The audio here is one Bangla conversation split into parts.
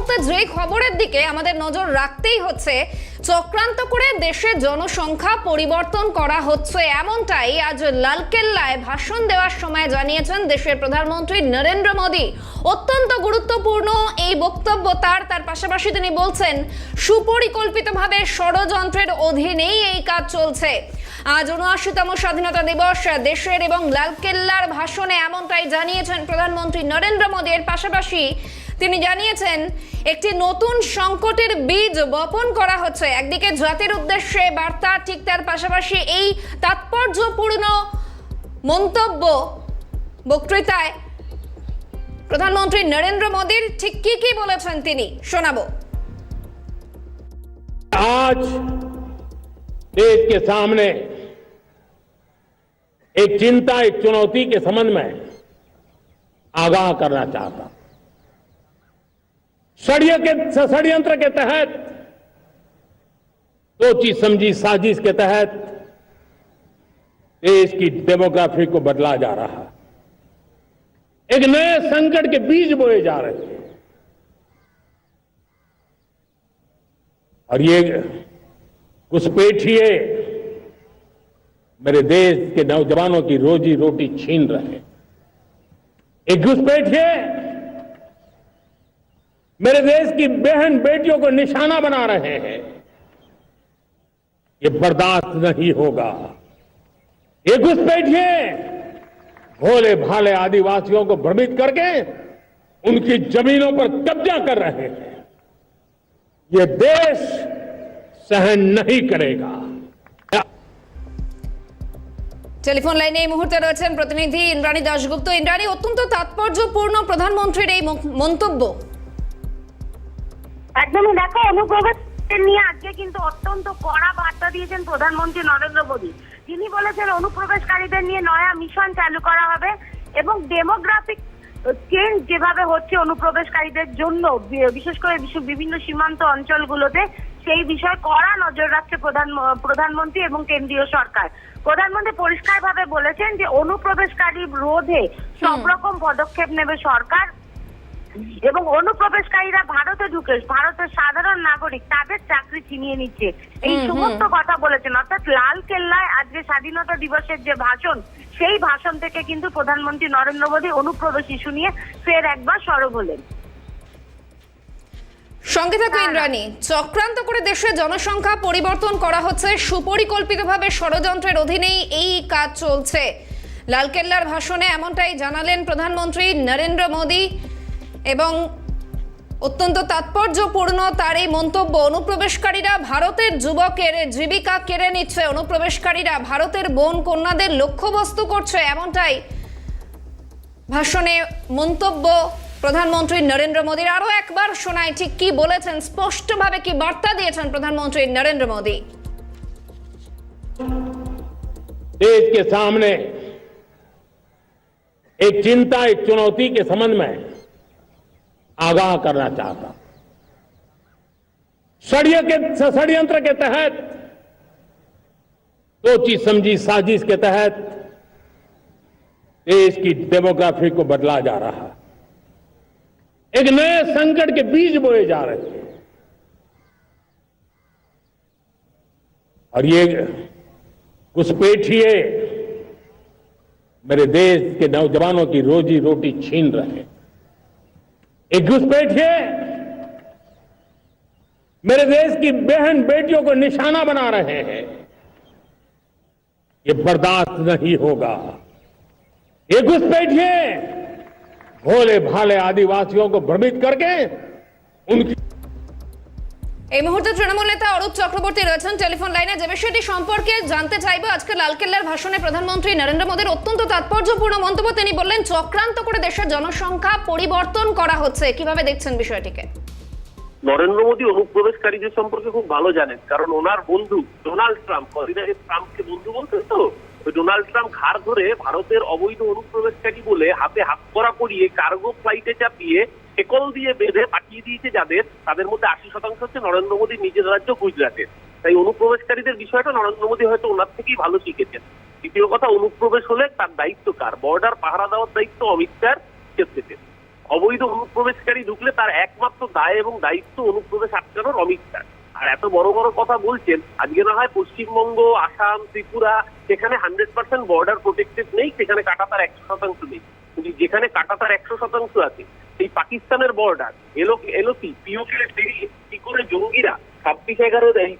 মুহূর্তে যে খবরের দিকে আমাদের নজর রাখতেই হচ্ছে, চক্রান্ত করে দেশের জনসংখ্যা পরিবর্তন করা হচ্ছে, এমনটাই আজ লালকেল্লায় ভাষণ দেওয়ার সময় জানিয়েছেন দেশের প্রধানমন্ত্রী নরেন্দ্র মোদী। অত্যন্ত গুরুত্বপূর্ণ এই বক্তব্য তার পাশাপাশি তিনি বলছেন সুপরিকল্পিতভাবে ষড়যন্ত্রের অধীনেই এই কাজ চলছে। আজ ৭৯তম স্বাধীনতা দিবস দেশের এবং লালকেল্লার ভাষণে এমনটাই জানিয়েছেন প্রধানমন্ত্রী নরেন্দ্র মোদী। এর পাশাপাশি তিনি জানিয়েছেন একটি নতুন সংকটের বীজ বপন করা হচ্ছে। একদিকে জাতির উদ্দেশ্যে বার্তা, ঠিক তার পাশাপাশি এই তাৎপর্যপূর্ণ মন্তব্য বক্তৃতায় প্রধানমন্ত্রী নরেন্দ্র মোদীর ঠিক কি বলেছেন তিনি শোনাবো। आज देश के सामने एक चिंता, एक चुनौती के संबंध में आगाह करना चाहता हूं। षड्यंत्र के तहत, सोची समझी साजिश के तहत देश की डेमोग्राफी को बदला जा रहा है। एक नए संकट के बीज बोए जा रहे हैं और ये घुसपैठिए मेरे देश के नौजवानों की रोजी रोटी छीन रहे हैं। एक घुसपैठिए मेरे देश की बहन बेटियों को निशाना बना रहे हैं। ये बर्दाश्त नहीं होगा। ये घुसपैठिए भोले भाले आदिवासियों को भ्रमित करके उनकी जमीनों पर कब्जा कर रहे हैं। ये देश सहन नहीं करेगा। টেলিফোন লাইনে এই মুহূর্তে রয়েছেন প্রতিনিধি ইন্দ্রাণী দাশগুপ্ত। ইন্দ্রাণী, অত্যন্ত তাৎপর্যপূর্ণ প্রধানমন্ত্রীর এই মন্তব্য। একদমই, দেখো, অনুপ্রবেশ নিয়ে আজকে কিন্তু অত্যন্ত কড়া বার্তা দিয়েছেন প্রধানমন্ত্রী নরেন্দ্র মোদী। তিনি বলেছেন অনুপ্রবেশকারীদের নিয়ে নয়া মিশন চালু করা হবে এবং ডেমোগ্রাফিক চেঞ্জ যেভাবে হচ্ছে অনুপ্রবেশকারীদের জন্য, বিশেষ করে বিভিন্ন সীমান্ত অঞ্চলগুলোতে, সেই বিষয়ে কড়া নজর রাখছে প্রধানমন্ত্রী এবং কেন্দ্রীয় সরকার। প্রধানমন্ত্রী পরিষ্কারভাবে বলেছেন যে অনুপ্রবেশকারী রোধে সব রকম পদক্ষেপ নেবে সরকার এবং অনুপ্রবেশকারীরা ভারতে ঢুকে ভারতের সাধারণ নাগরিক তাদের চাকরি ছিনিয়ে নিচ্ছে, এই সমস্ত কথা বলেছেন। অর্থাৎ লাল কেল্লায় আজকে স্বাধীনতা দিবসের যে ভাষণ, সেই ভাষণ থেকে কিন্তু প্রধানমন্ত্রী নরেন্দ্র মোদী অনুপ্রবেশ ইস্যু নিয়ে ফের একবার সরব হলেন। সঙ্গে থাকো ইন্দ্রাণী। চক্রান্ত করে দেশের জনসংখ্যা পরিবর্তন করা হচ্ছে, সুপরিকল্পিতভাবে ষড়যন্ত্রের অধীনেই এই কাজ চলছে। লালকেল্লার ভাষণে এমনটাই জানালেন প্রধানমন্ত্রী নরেন্দ্র মোদী এবং অত্যন্ত তাৎপর্যপূর্ণ তার এই মন্তব্য। অনুপ্রবেশকারীরা ভারতের যুবকের জীবিকা কেড়ে নিচ্ছে, অনুপ্রবেশকারীরা ভারতের বোন কন্যাদের লক্ষ্যবস্তু করছে, এমনটাই ভাষণে মন্তব্য প্রধানমন্ত্রী নরেন্দ্র মোদীর। আরো একবার শোনাই ঠিক কি বলেছেন, স্পষ্টভাবে কি বার্তা দিয়েছেন প্রধানমন্ত্রী নরেন্দ্র মোদী। देश के सामने एक चिंता, एक चुनौती के संबंध में आगाह करना चाहता हूं। षड्यंत्र के तहत, सोची समझी साजिश के तहत देश की डेमोग्राफी को बदला जा रहा है। एक नए संकट के बीज बोए जा रहे हैं और ये घुसपैठिए मेरे देश के नौजवानों की रोजी रोटी छीन रहे हैं। एक घुसपैठिए मेरे देश की बहन बेटियों को निशाना बना रहे हैं। ये बर्दाश्त नहीं होगा। ये घुसपैठिए भोले भाले आदिवासियों को भ्रमित करके उनकी। এই মুহূর্তে তৃণমূল নেতা অরূপ চক্রবর্তী রয়েছেন টেলিফোন লাইনে। যে বিষয়টি সম্পর্কে জানতে চাইবো, আজকে লালকেল্লার ভাষণে প্রধানমন্ত্রী নরেন্দ্র মোদীর অত্যন্ত তাৎপর্যপূর্ণ মন্তব্য। তিনি বললেন চক্রান্ত করে দেশের জনসংখ্যা পরিবর্তন করা হচ্ছে, কিভাবে দেখছেন বিষয়টিকে? নরেন্দ্র মোদী অনুপ্রবেশকারীদের সম্পর্কে খুব ভালো জানেন, কারণ ওনার বন্ধু ডোনাল্ড ট্রাম্প, কদিন আগে ট্রাম্পকে বন্ধু বলতেন তো, ওই ডোনাল্ড ট্রাম্প ঘাড় ধরে ভারতের অবৈধ অনুপ্রবেশকারী বলে হাতে হাত করা করিয়ে কার্গো ফ্লাইটে চাপিয়ে একল দিয়ে বেঁধে পাঠিয়ে দিয়েছে যাদের, তাদের মধ্যে ৮০% হচ্ছে নরেন্দ্র মোদীর নিজের রাজ্য গুজরাটের। তাই অনুপ্রবেশকারীদের বিষয়টা নরেন্দ্র মোদী হয়তো ওনার থেকেই ভালো শিখেছেন। দ্বিতীয় কথা, অনুপ্রবেশ হলে তার দায়িত্ব কার? বর্ডার পাহারা দেওয়ার দায়িত্ব অমিত শাহর ক্ষেত্রে। অবৈধ অনুপ্রবেশকারী ঢুকলে তার একমাত্র দায় এবং দায়িত্ব অনুপ্রবেশ আটকানোর অমিত শাহ। আর এত বড় বড় কথা বলছেন, আজকে না হয় পশ্চিমবঙ্গ, আসাম, ত্রিপুরা সেখানে 100% বর্ডার প্রোটেক্টেড নেই, সেখানে কাঁটাতার 100% নেই, কিন্তু যেখানে কাঁটাতার 100% আছে সেই পাকিস্তানের বর্ডার এলওসি পিওকে কি করে জঙ্গিরা 26/11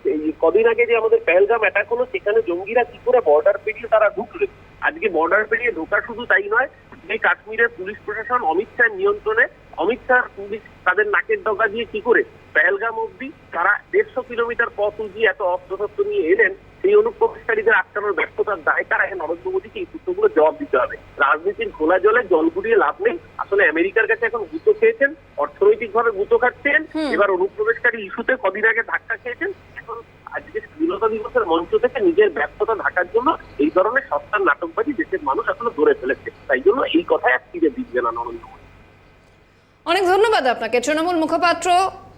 কদিন আগে যে আমাদের পেহেলগাম অ্যাটাক হলো, সেখানে জঙ্গিরা কি করে বর্ডার পেরিয়ে তারা ঢুকলো। আজকে বর্ডার পেরিয়ে ঢোকা শুধু তাই নয়, যে কাশ্মীরের পুলিশ প্রশাসন অমিত শাহের নিয়ন্ত্রণে, অমিত শাহ পুলিশ তাদের নাকের ডগা দিয়ে কি করে পেহেলগাম অব্দি তারা 150 কিলোমিটার পথ উঠিয়ে এত অস্ত্রশস্ত্র নিয়ে এলেন, সেই অনুপ্রবেশকারীদের আটকানোর ব্যর্থতার দায় কার? নরেন্দ্র মোদীকে এই সূত্রগুলো জবাব দিতে হবে। রাজনীতির খোলা জলে জল গুলিয়ে লাভ নেই। আসলে আমেরিকার কাছে এখন গুঁতো খেয়েছেন, অর্থনৈতিক ভাবে গুঁতো খাচ্ছেন, এবার অনুপ্রবেশকারী ইস্যুতে কদিন আগে ধাক্কা খেয়েছেন, এখন আজকে স্বাধীনতা দিবসের মঞ্চ থেকে নিজের ব্যর্থতা ঢাকার জন্য এই ধরনের সস্তার নাটকবাজি দেশের মানুষ আসলে ধরে ফেলেছে। তাই জন্য এই কথায় আর ফিরে দিচ্ছে না নরেন্দ্র মোদী। অনেক ধন্যবাদ আপনাকে। তৃণমূল মুখপাত্র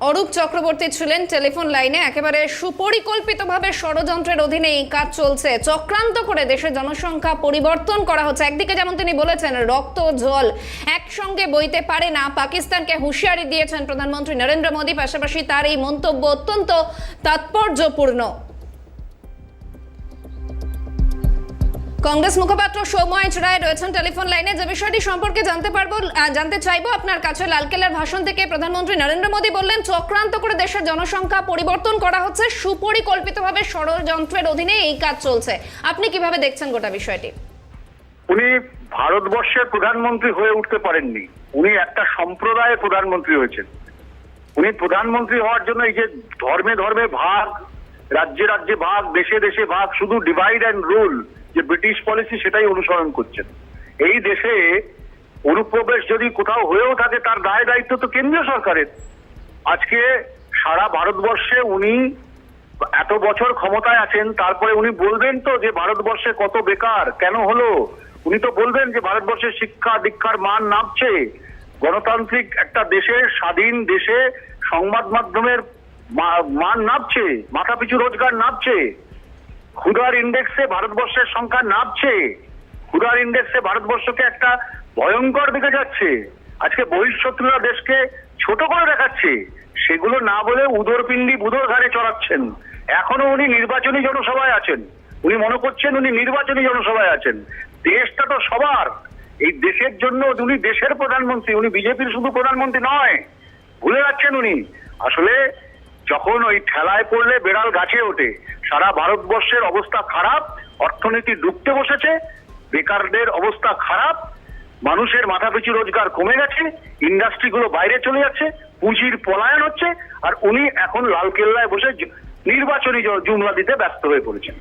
অরূপ চক্রবর্তী ছিলেন টেলিফোন লাইনে। একেবারে সুপরিকল্পিতভাবে ষড়যন্ত্রের অধীনে এই কাজ চলছে, চক্রান্ত করে দেশের জনসংখ্যা পরিবর্তন করা হচ্ছে। একদিকে যেমন তিনি বলেছেন রক্ত জল একসঙ্গে বইতে পারে না, পাকিস্তানকে হুঁশিয়ারি দিয়েছেন প্রধানমন্ত্রী নরেন্দ্র মোদী। পাশাপাশি তার এই মন্তব্য অত্যন্ত তাৎপর্যপূর্ণ। কংগ্রেস মুখপাত্র সৌম্য রায় রয়েছেন টেলিফোন লাইনে। যে বিষয়টি সম্পর্কে জানতে চাইবো আপনার কাছে, লালকেল্লার ভাষণ থেকে প্রধানমন্ত্রী নরেন্দ্র মোদী বললেন চক্রান্ত করে দেশের জনসংখ্যা পরিবর্তন করা হচ্ছে, সুপরিকল্পিতভাবে ষড়যন্ত্রের অধীনে এই কাজ চলছে। আপনি কিভাবে দেখছেন গোটা বিষয়টি? উনি ভারতবর্ষের প্রধানমন্ত্রী হয়ে উঠতে পারেননি, উনি একটা সম্প্রদায়ের প্রধানমন্ত্রী হয়েছেন। উনি প্রধানমন্ত্রী হওয়ার জন্য এই যে ধর্মে ধর্মে ভাগ, রাজ্যে রাজ্যে ভাগ, দেশে দেশে ভাগ, শুধু ডিভাইড অ্যান্ড রুল যে ব্রিটিশ পলিসি সেটাই অনুসরণ করছেন। এই দেশে অনুপ্রবেশ যদি কোথাও হয়েও থাকে তার দায় দায়িত্ব তো কেন্দ্রীয় সরকারের। আজকে সারা ভারতবর্ষে উনি এত বছর ক্ষমতায় আছেন, তারপরে উনি বলবেন তো যে ভারতবর্ষে কত বেকার কেন হলো? উনি তো বলবেন যে ভারতবর্ষের শিক্ষা দীক্ষার মান নামছে, গণতান্ত্রিক একটা দেশে, স্বাধীন দেশে সংবাদ মাধ্যমের মান নামছে, মাথাপিছু রোজগার নামছে, ক্ষুধার ইন্ডেক্সে ভারতবর্ষের সংখ্যা নামছে, ক্ষুধার ইন্ডেক্সে ভারতবর্ষকে একটা ভয়ঙ্কর দিকে যাচ্ছে। আজকে বহিঃশত্রুরা দেশকে ছোট করে দেখাচ্ছে, সেগুলো না বলে উদরপিণ্ডি বুধর ধারে চড়াচ্ছেন। এখনো উনি নির্বাচনী জনসভায় আছেন, উনি মনে করছেন উনি নির্বাচনী জনসভায় আছেন। দেশটা তো সবার, এই দেশের জন্য উনি দেশের প্রধানমন্ত্রী, উনি বিজেপির শুধু প্রধানমন্ত্রী নয়, ভুলে যাচ্ছেন উনি। আসলে যখন ওই ঠেলায় পড়লে বেড়াল গাছে ওঠে, সারা ভারতবর্ষের অবস্থা খারাপ, অর্থনীতি ডুবতে বসেছে, বেকারদের অবস্থা খারাপ, মানুষের মাথাপিছু রোজগার কমে গেছে, ইন্ডাস্ট্রিগুলো বাইরে চলে যাচ্ছে, পুঁজির পলায়ন হচ্ছে, আর উনি এখন লালকেল্লায় বসে নির্বাচনী জুমলা দিতে ব্যস্ত হয়ে পড়েছেন।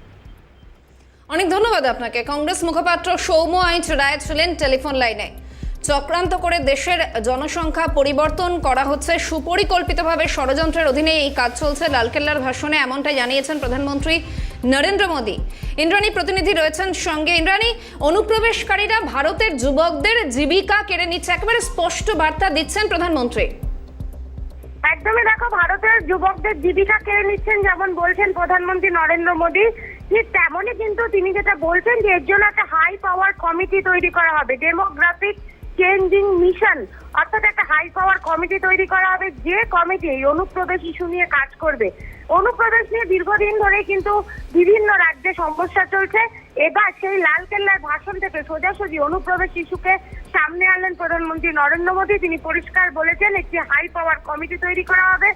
অনেক ধন্যবাদ আপনাকে। কংগ্রেস মুখপাত্র সৌম্য রায় ছিলেন টেলিফোন লাইনে। চক্রান্ত করে দেশের জনসংখ্যা পরিবর্তন করা হচ্ছে, সুপরিকল্পিতভাবে ষড়যন্ত্রের অধীনে এই কাজ চলছে। লালকেল্লার ভাষণে এমনটাই জানিয়েছেন প্রধানমন্ত্রী নরেন্দ্র মোদী। ইন্দ্রাণী প্রতিনিধি রয়েছেন সঙ্গে। ইন্দ্রাণী, অনুপ্রবেশকারীরা ভারতের যুবকদের জীবিকা কেড়ে নিচ্ছে, একেবারে স্পষ্ট বার্তা দিচ্ছেন প্রধানমন্ত্রী। একদমই, দেখো, ভারতের যুবকদের জীবিকা কেড়ে নিচ্ছেন যেমন বলছেন প্রধানমন্ত্রী নরেন্দ্র মোদী, ঠিক তেমনই কিন্তু তিনি যেটা বলছেন যে এর জন্য একটা হাই পাওয়ার কমিটি তৈরি করা হবে, ডেমোগ্রাফিক চেঞ্জিং মিশন, অর্থাৎ একটা হাই পাওয়ার কমিটি তৈরি করা হবে, যে কমিটি এই অনুপ্রবেশ ইস্যু নিয়ে কাজ করবে। অনুপ্রবেশ নিয়ে দীর্ঘদিন ধরে কিন্তু বিভিন্ন রাজ্যে সমস্যা চলছে। এবার সেই লালকেল্লার ভাষণ থেকে সোজাসুজি অনুপ্রবেশ ইস্যুকে সামনে আনলেন প্রধানমন্ত্রী নরেন্দ্র মোদী। তিনি পরিষ্কার বলেছেন একটি হাই পাওয়ার কমিটি তৈরি করা হবে,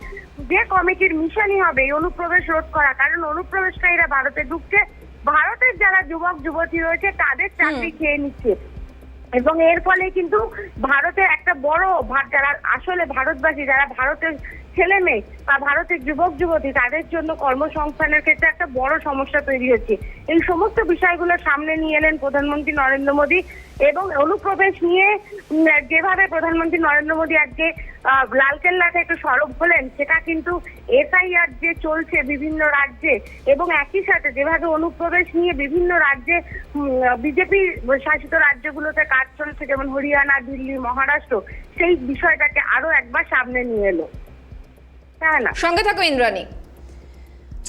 যে কমিটির মিশনই হবে এই অনুপ্রবেশ রোধ করা। কারণ অনুপ্রবেশকারীরা ভারতে ঢুকছে, ভারতের যারা যুবক যুবতী রয়েছে তাদের চাকরি খেয়ে নিচ্ছে, এবং এর ফলে কিন্তু ভারতের একটা বড় যারা আসলে ভারতবাসী, যারা ভারতের ছেলে মেয়ে বা ভারতের যুবক যুবতী, তাদের জন্য কর্মসংস্থানের ক্ষেত্রে একটা বড় সমস্যা তৈরি হচ্ছে। এই সমস্ত বিষয়গুলো সামনে নিয়ে এলেন প্রধানমন্ত্রী নরেন্দ্র মোদী। এবং অনুপ্রবেশ নিয়ে যেভাবে প্রধানমন্ত্রী নরেন্দ্র মোদী আজকে লালকেল্লাতে একটু সরব হলেন, সেটা কিন্তু এসআইআর যে চলছে বিভিন্ন রাজ্যে, এবং একই সাথে যেভাবে অনুপ্রবেশ নিয়ে বিভিন্ন রাজ্যে বিজেপি শাসিত রাজ্যগুলোতে কাজ চলছে, যেমন হরিয়ানা, দিল্লি, মহারাষ্ট্র, সেই বিষয়টাকে আরো একবার সামনে নিয়ে এলো। সঙ্গে থাকো ইন্দ্রাণী।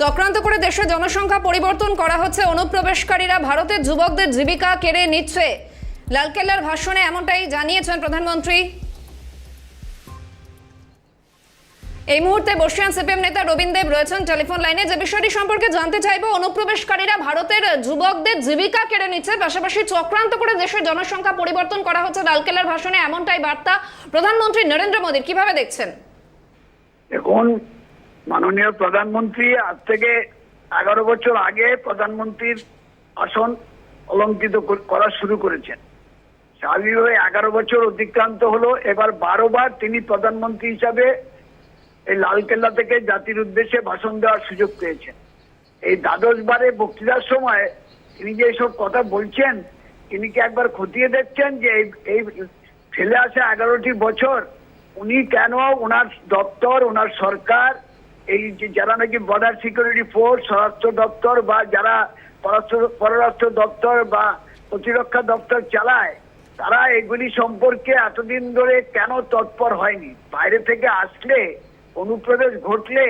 চক্রান্ত করে দেশের জনসংখ্যা পরিবর্তন করা হচ্ছে, অনুপ্রবেশকারীরা ভারতের যুবকদের জীবিকা কেড়ে নিচ্ছে, লালকেল্লার ভাষণে এমনটাই জানিয়েছেন প্রধানমন্ত্রী এই মুহূর্তে বর্ষিয়ান সিপিএম নেতা রবীন দেব রয়েছেন টেলিফোন লাইনে। যে বিষয়টি সম্পর্কে জানতে চাইবো, অনুপ্রবেশকারীরা ভারতের যুবকদের জীবিকা কেড়ে নিচ্ছে, পাশাপাশি চক্রান্ত করে দেশের জনসংখ্যা পরিবর্তন করা হচ্ছে লালকেল্লার ভাষণে, এমনটাই বার্তা প্রধানমন্ত্রী নরেন্দ্র মোদীর। কিভাবে দেখছেন? এখন মাননীয় প্রধানমন্ত্রী আজ থেকে 11 বছর আগে প্রধানমন্ত্রীর আসন অলঙ্কৃত করা শুরু করেছেন। স্বাভাবিকভাবে 11 বছর অতিক্রান্ত হলো, এবার 12 বার তিনি প্রধানমন্ত্রী হিসাবে এই লালকেল্লা থেকে জাতির উদ্দেশ্যে ভাষণ দেওয়ার সুযোগ পেয়েছেন। এই 12 বারে বক্তৃতার সময় তিনি যে সব কথা বলছেন, তিনি কি একবার খতিয়ে দেখছেন যে এই ফেলে আসা 11টি বছর উনি কেন ওনার দপ্তর, ওনার সরকার, এই যে যারা নাকি বর্ডার সিকিউরিটি ফোর্স, স্বরাষ্ট্র দপ্তর বা যারা পররাষ্ট্র দপ্তর বা প্রতিরক্ষা দপ্তর চালায়, তারা এগুলি সম্পর্কে এতদিন ধরে কেন তৎপর হয়নি? বাইরে থেকে আসলে, অনুপ্রবেশ ঘটলে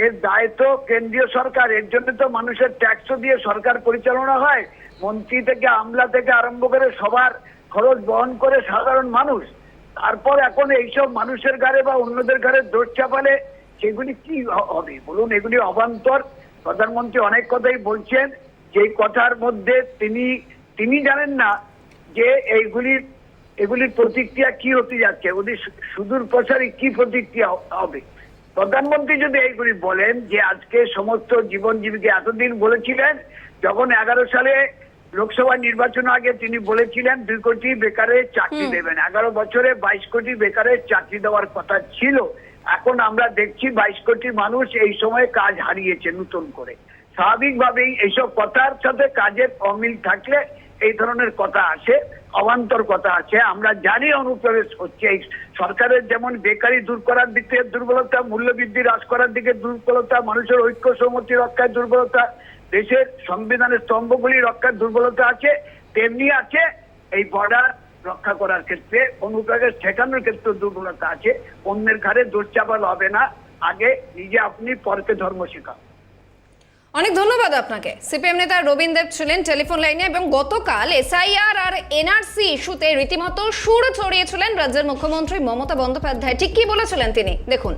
এর দায়িত্ব কেন্দ্রীয় সরকার। এর জন্য তো মানুষের ট্যাক্সও দিয়ে সরকার পরিচালনা হয়, মন্ত্রী থেকে আমলা থেকে আরম্ভ করে সবার খরচ বহন করে সাধারণ মানুষ। তারপর এখন এইসব মানুষের ঘাড়ে বা অন্যদের ঘাড়ে দোষ চাপালে সেগুলি কি হবে বলুন? এগুলি অবান্তর। প্রধানমন্ত্রী অনেক কথাই বলছেন, যেই কথার মধ্যে তিনি জানেন না যে এগুলির প্রতিক্রিয়া কি হতে যাচ্ছে, উনি সুদূর প্রসারী কি প্রতিক্রিয়া হবে। প্রধানমন্ত্রী যদি এইগুলি বলেন যে আজকে সমস্ত জীবন জীবিকা, এতদিন বলেছিলেন যখন 11 সালে লোকসভা নির্বাচন আগে তিনি বলেছিলেন 2 কোটি বেকারের চাকরি দেবেন, 11 বছরে 22 কোটি বেকারের চাকরি দেওয়ার কথা ছিল। এখন আমরা দেখছি 22 কোটি মানুষ এই সময় কাজ হারিয়েছে নতুন করে। স্বাভাবিকভাবেই এইসব কথার সাথে কাজের অমিল থাকলে এই ধরনের কথা আসে, অবান্তর কথা আছে। আমরা জানি অনুপ্রবেশ হচ্ছে। এই সরকারের যেমন বেকারি দূর করার দিক থেকে দুর্বলতা, মূল্যবৃদ্ধি হ্রাস করার দিকে দুর্বলতা, মানুষের ঐক্য সমতি রক্ষায় দুর্বলতা, দেশের সংবিধানের স্তম্ভগুলি রক্ষার দুর্বলতা আছে, তেমনি আছে এই বর্ডার রক্ষা করার ক্ষেত্রে, অনুপ্রবেশ ঠেকানোর ক্ষেত্রে দুর্বলতা আছে। অন্যের ঘাড়ে দোষ চাপাল হবে না, আগে নিজে আপনি পরকে ধর্ম শেখান। অনেক ধন্যবাদ আপনাকে। সিপিএম নেতা রবীন দেব ছিলেন টেলিফোন লাইনে। এবং গতকাল এসআইআর আর এনআরসি ইস্যুতে রীতিমতো সুর ছড়িয়েছিলেন রাজ্যের মুখ্যমন্ত্রী মমতা বন্দ্যোপাধ্যায়। ঠিক কি বলেছিলেন তিনি, দেখুন।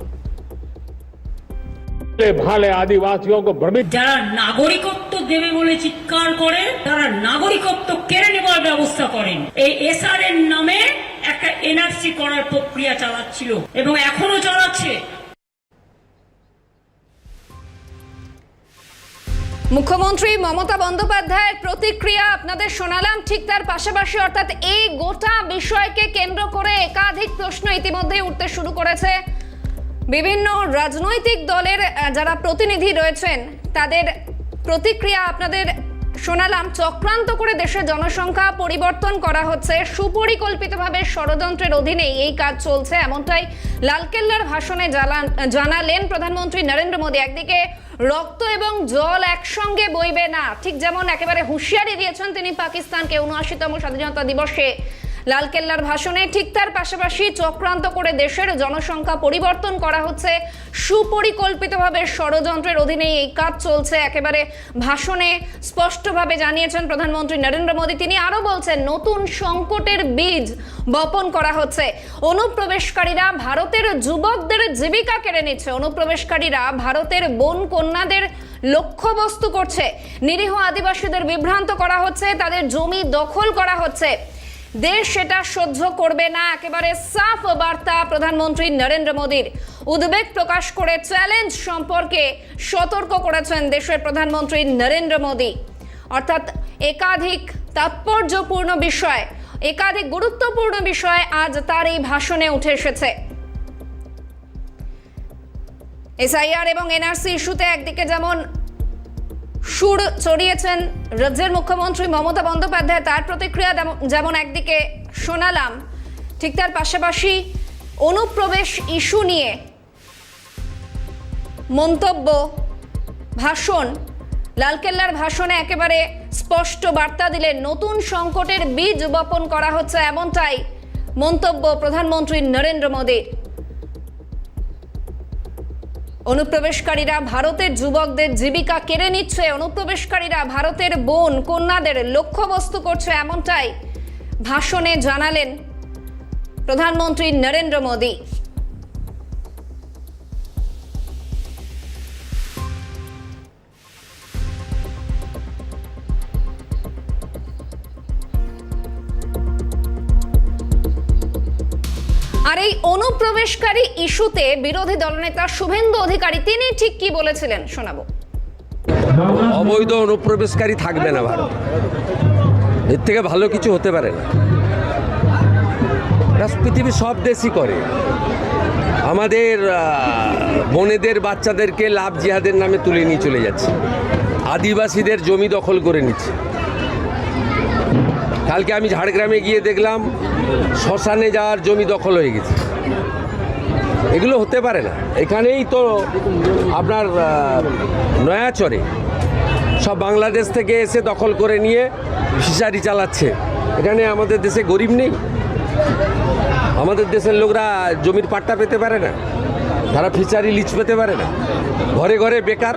ভালে আদিবাসীও ভ্রমিত, যারা নাগরিকত্ব দেবে বলে চিৎকার করে, তারা নাগরিকত্ব কেড়ে নেওয়ার ব্যবস্থা করেন। এই এসআর এর নামে একটা এনআরসি করার প্রক্রিয়া চালাচ্ছিল এবং এখনো চালাচ্ছে। মুখ্যমন্ত্রী মমতা বন্দ্যোপাধ্যায়ের প্রতিক্রিয়া আপনাদের শোনালাম। ঠিক তার পাশাপাশি অর্থাৎ এই গোটা বিষয়কে কেন্দ্র করে একাধিক প্রশ্ন ইতিমধ্যেই উঠতে শুরু করেছে। বিভিন্ন রাজনৈতিক দলের যারা প্রতিনিধি রয়েছেন তাদের প্রতিক্রিয়া আপনাদের শোনালাম। চক্রান্ত করে দেশের জনসংখ্যা পরিবর্তন করা হচ্ছে, সুপরিকল্পিতভাবে ষড়যন্ত্রের অধীনেই এই কাজ চলছে, এমনটাই লালকেল্লার ভাষণে জানালেন প্রধানমন্ত্রী নরেন্দ্র মোদী। একদিকে রক্ত এবং জল একসঙ্গে বইবে না, ঠিক যেমন একেবারে হুঁশিয়ারি দিয়েছেন তিনি পাকিস্তানকে 79তম স্বাধীনতা দিবসে লালকেল্লার ভাষণে, ঠিক তার পাশাপাশি চক্রান্ত করে দেশের জনসংখ্যা পরিবর্তন করা হচ্ছে, সুপরিকল্পিতভাবে ষড়যন্ত্রের অধীনেই এই কাজ চলছে, একেবারে ভাষণে স্পষ্টভাবে জানিয়েছেন প্রধানমন্ত্রী নরেন্দ্র মোদী। তিনি আরো বলছেন, নতুন সংকটের বীজ বপন করা হচ্ছে। অনুপ্রবেশকারীরা ভারতের যুবকদের জীবিকা কেড়ে নিচ্ছে, অনুপ্রবেশকারীরা ভারতের বোন কন্যাদের লক্ষ্যবস্তু করছে, নিরীহ আদিবাসীদের বিভ্রান্ত করা হচ্ছে, তাদের জমি দখল করা হচ্ছে। দেশ সেটা সহ্য করবে না, একেবারে সাফ বার্তা প্রধানমন্ত্রী নরেন্দ্র মোদীর। উদ্বেগ প্রকাশ করে চ্যালেঞ্জ সম্পর্কে সতর্ক করেছেন দেশের প্রধানমন্ত্রী নরেন্দ্র মোদী। অর্থাৎ একাধিক তাৎপর্যপূর্ণ বিষয়, একাধিক গুরুত্বপূর্ণ বিষয় আজ তার এই ভাষণে উঠে এসেছে। এসআইআর এবং এনআরসি ইস্যুতে একদিকে যেমন সুর ছড়িয়েছেন রাজ্যের মুখ্যমন্ত্রী মমতা বন্দ্যোপাধ্যায়, তার প্রতিক্রিয়া যেমন একদিকে শোনালাম, ঠিক তার পাশাপাশি অনুপ্রবেশ ইস্যু নিয়ে মন্তব্য, ভাষণ, লালকেল্লার ভাষণে একেবারে স্পষ্ট বার্তা দিলেন, নতুন সংকটের বীজ বপন করা হচ্ছে, এমনটাই মন্তব্য প্রধানমন্ত্রী নরেন্দ্র মোদীর। অনুপ্রবেশকারীরা ভারতের যুবকদের জীবিকা কেড়ে নিচ্ছে, অনুপ্রবেশকারীরা ভারতের বোন কন্যাদের লক্ষ্যবস্তু করছে, এমনটাই ভাষণে জানালেন প্রধানমন্ত্রী নরেন্দ্র মোদী। আর এই অনুপ্রবেশকারী ইস্যুতে বিরোধী দলনেতা শুভেন্দু অধিকারী তিনি ঠিক কি বলেছিলেন শোনাবো। অবৈধ অনুপ্রবেশকারী থাকবে না ভারত, এর থেকে ভালো কিছু হতে পারে না। পৃথিবীর সব দেশই করে। আমাদের বোনেদের বাচ্চাদেরকে লাভ জিহাদের নামে তুলে নিয়ে চলে যাচ্ছে, আদিবাসীদের জমি দখল করে নিচ্ছে। কালকে আমি ঝাড়গ্রামে গিয়ে দেখলাম শ্মশানে যাওয়ার জমি দখল হয়ে গেছে। এগুলো হতে পারে না। এখানেই তো আপনার নয়াচরে সব বাংলাদেশ থেকে এসে দখল করে নিয়ে ফিশারি চালাচ্ছে। এখানে আমাদের দেশে গরিব নেই? আমাদের দেশের লোকরা জমির পাট্টা পেতে পারে না? তারা ফিশারি লিজ পেতে পারে না? ঘরে ঘরে বেকার,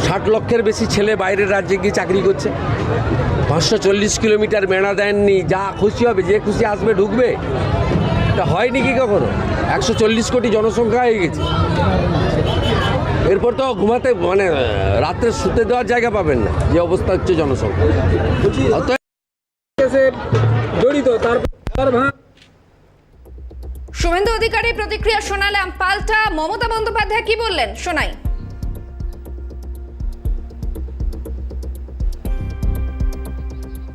60 লক্ষের বেশি ছেলে বাইরের রাজ্যে গিয়ে চাকরি করছে। 540 কিলোমিটার মেড়া দেননি, যা খুশি হবে, যে খুশি আসবে ঢুকবে। এটা হয়নি কি কখনো? 140 কোটি জনসংখ্যা হয়ে গেছে। এরপর তো ঘুমাতে মানে রাত্রে শুতে দেওয়ার জায়গা পাবেন না, যে অবস্থা হচ্ছে জনসংখ্যা। শুভেন্দু অধিকারী প্রতিক্রিয়া শোনালাম, পাল্টা মমতা বন্দ্যোপাধ্যায় কি বললেন শোনাই।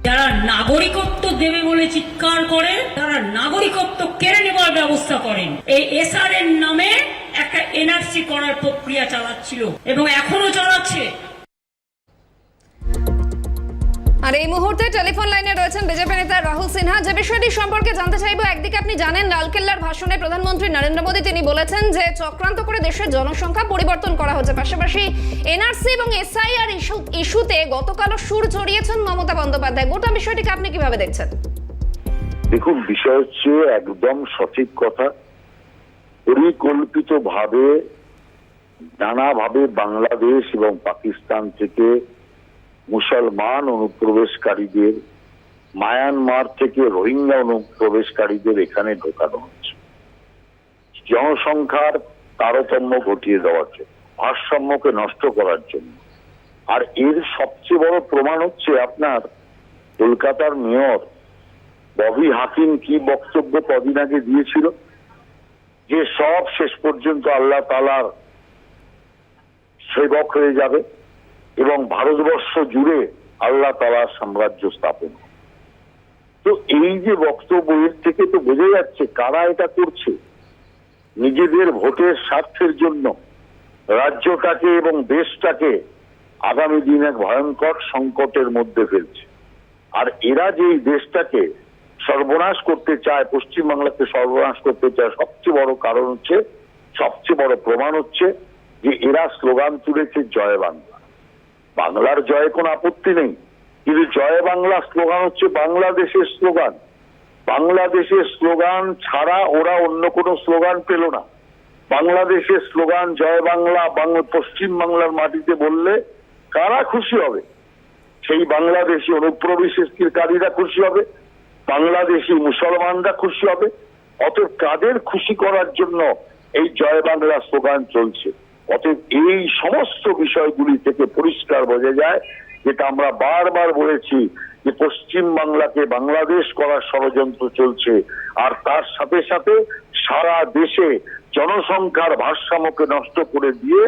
যারা নাগরিকত্ব দেবে বলে চিৎকার করে তারা নাগরিকত্ব কেড়ে নেবার ব্যবস্থা করেন। এই এসআর এর নামে একটা এনআরসি করার প্রক্রিয়া চালাচ্ছিল এবং এখনো চালাচ্ছে। আর এই মুহূর্তে টেলিফোন লাইনে রয়েছেন বিজেপি নেতা রাহুল সিনহা। যে বিষয়টি সম্পর্কে জানতে চাইবো, একদিকে আপনি জানেন লালকেল্লার ভাষণে প্রধানমন্ত্রী নরেন্দ্র মোদী তিনি বলেছেন যে চক্রান্ত করে দেশের জনসংখ্যা পরিবর্তন করা হচ্ছে। পাশাপাশি এনআরসি এবং এসআইআর ইস্যুতে গতকালও সুর চড়িয়েছেন মমতা বন্দ্যোপাধ্যায়। গোটা বিষয়টিকে আপনি কিভাবে দেখছেন? দেখুন, বিষয় হচ্ছে একদম সঠিক কথা। পরিকল্পিতভাবে নানাভাবে বাংলাদেশ এবং পাকিস্তান থেকে মুসলমান অনুপ্রবেশকারীদের, মায়ানমার থেকে রোহিঙ্গা অনুপ্রবেশকারীদের এখানে ঢোকানো হচ্ছে জনসংখ্যার তারতম্য ঘটিয়ে দেওয়ার জন্য, ভারসাম্যকে নষ্ট করার জন্য। আর এর সবচেয়ে বড় প্রমাণ হচ্ছে আপনার কলকাতার মেয়র ববি হাকিম কি বক্তব্য কদিন আগে দিয়েছিল, যে সব শেষ পর্যন্ত আল্লাহ তাআলার সেবক হয়ে যাবে এবং ভারতবর্ষ জুড়ে আল্লাহ তাআলার সাম্রাজ্য স্থাপন। তো এই যে বক্তব্য, এর থেকে তো বোঝা যাচ্ছে কারা এটা করছে। নিজেদের ভোটের স্বার্থের জন্য রাজ্যটাকে এবং দেশটাকে আগামী দিন এক ভয়ঙ্কর সংকটের মধ্যে ফেলছে। আর এরা যে এই দেশটাকে সর্বনাশ করতে চায়, পশ্চিমবাংলাকে সর্বনাশ করতে চায়, সবচেয়ে বড় কারণ হচ্ছে, সবচেয়ে বড় প্রমাণ হচ্ছে যে এরা স্লোগান তুলেছে জয় বাংলা। বাংলার জয়ে কোনো আপত্তি নেই, কিন্তু জয় বাংলা স্লোগান হচ্ছে বাংলাদেশের স্লোগান। বাংলাদেশের স্লোগান ছাড়া ওরা অন্য কোনো স্লোগান পেল না। বাংলাদেশের স্লোগান জয় বাংলা, পশ্চিম বাংলার মাটিতে বললে কারা খুশি হবে? সেই বাংলাদেশি অনুপ্রবেশকারীরা খুশি হবে, বাংলাদেশি মুসলমানরা খুশি হবে। অতএব কাদের খুশি করার জন্য এই জয় বাংলা স্লোগান চলছে? অতএব এই সমস্ত বিষয়গুলি থেকে পরিষ্কার বোঝা যায়, যেটা আমরা বারবার বলেছি, যে পশ্চিম বাংলাকে বাংলাদেশ করার ষড়যন্ত্র চলছে। আর তার সাথে সাথে সারা দেশে জনসংখ্যার ভারসাম্যকে নষ্ট করে দিয়ে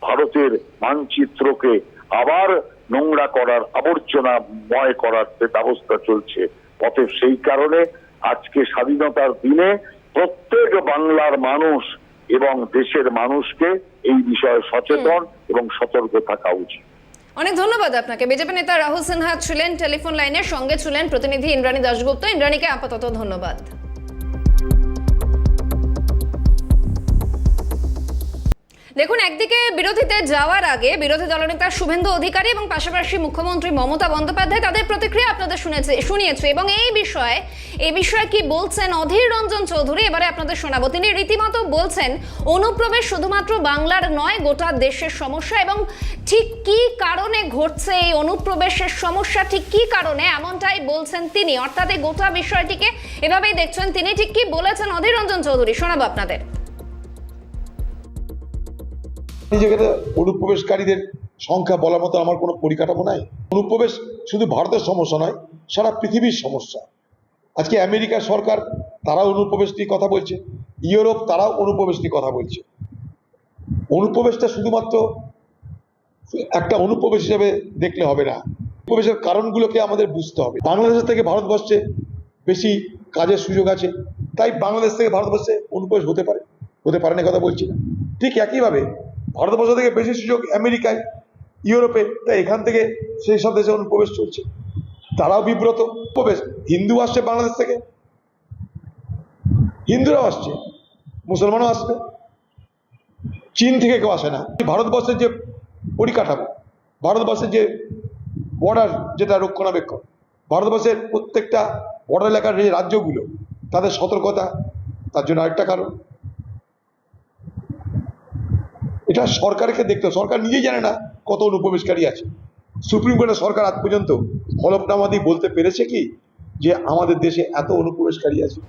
ভারতের মানচিত্রকে আবার নোংরা করার, আবর্জনাময় করার ব্যবস্থা চলছে। অতএব সেই কারণে আজকে স্বাধীনতার দিনে প্রত্যেক বাংলার মানুষ এবং দেশের মানুষকে এই বিষয়ে সচেতন এবং সতর্ক থাকা উচিত। অনেক ধন্যবাদ আপনাকে। বিজেপি নেতা রাহুল সিনহা ছিলেন টেলিফোন লাইনের সঙ্গে, ছিলেন প্রতিনিধি ইন্দ্রাণী দাশগুপ্ত। ইন্দ্রাণীকে আপাতত ধন্যবাদ। দেখুন, একদিকে বিরোধীতে যাওয়ার আগে বিরোধী দলনেতা শুভেন্দু অধিকারী এবং পাশাপাশি মুখ্যমন্ত্রী মমতা বন্দ্যোপাধ্যায় তাদের প্রতিক্রিয়া আপনাদের শুনিয়েছে এবং এই বিষয়ে কি বলছেন অধীর রঞ্জন চৌধুরী এবারে আপনাদের শোনাবো। তিনি রীতিমতো বলছেন অনুপ্রবেশ শুধুমাত্র বাংলার নয়, গোটা দেশের সমস্যা। এবং ঠিক কি কারণে ঘটছে এই অনুপ্রবেশের সমস্যা, ঠিক কি কারণে এমনটাই বলছেন তিনি, অর্থাৎ এই গোটা বিষয়টিকে এভাবেই দেখছেন তিনি। ঠিক কি বলেছেন অধীর রঞ্জন চৌধুরী শোনাবো আপনাদের। যেখানে অনুপ্রবেশকারীদের সংখ্যা বলার মতো আমার কোনো পরিকাঠামো নাই। অনুপ্রবেশ শুধু ভারতের সমস্যা নয়, সারা পৃথিবীর সমস্যা। আজকে আমেরিকার সরকার তারাও অনুপ্রবেশ নিয়ে কথা বলছে, ইউরোপ তারাও অনুপ্রবেশ নিয়ে কথা বলছে। অনুপ্রবেশটা শুধুমাত্র একটা অনুপ্রবেশ হিসেবে দেখলে হবে না, অনুপ্রবেশের কারণগুলোকে আমাদের বুঝতে হবে। বাংলাদেশ থেকে ভারতবর্ষে বেশি কাজের সুযোগ আছে, তাই বাংলাদেশ থেকে ভারতবর্ষে অনুপ্রবেশ হতে পারে না কথা বলছি না। ঠিক একইভাবে ভারতবর্ষ থেকে বেশি সুযোগ আমেরিকায়, ইউরোপে, তাই এখান থেকে সেই সব দেশে অনুপ্রবেশ চলছে, তারাও বিব্রত। প্রবেশ হিন্দু আসছে বাংলাদেশ থেকে, হিন্দুরাও আসছে, মুসলমানও আসবে, চীন থেকে কেউ আসে না। ভারতবর্ষের যে পরিকাঠামো, ভারতবর্ষের যে বর্ডার যেটা রক্ষণাবেক্ষণ, ভারতবর্ষের প্রত্যেকটা বর্ডার এলাকার যে রাজ্যগুলো তাদের সতর্কতা, তার জন্য আরেকটা কারণ। এটা সরকারকে দেখতে হবে, সরকার নিজেই জানে না কত অনুপ্রবেশকারী আছে। সুপ্রিম কোর্টের সরকার আজ পর্যন্ত হলফনামা দিয়ে বলতে পেরেছে কি যে আমাদের দেশে এত অনুপ্রবেশকারী আছে?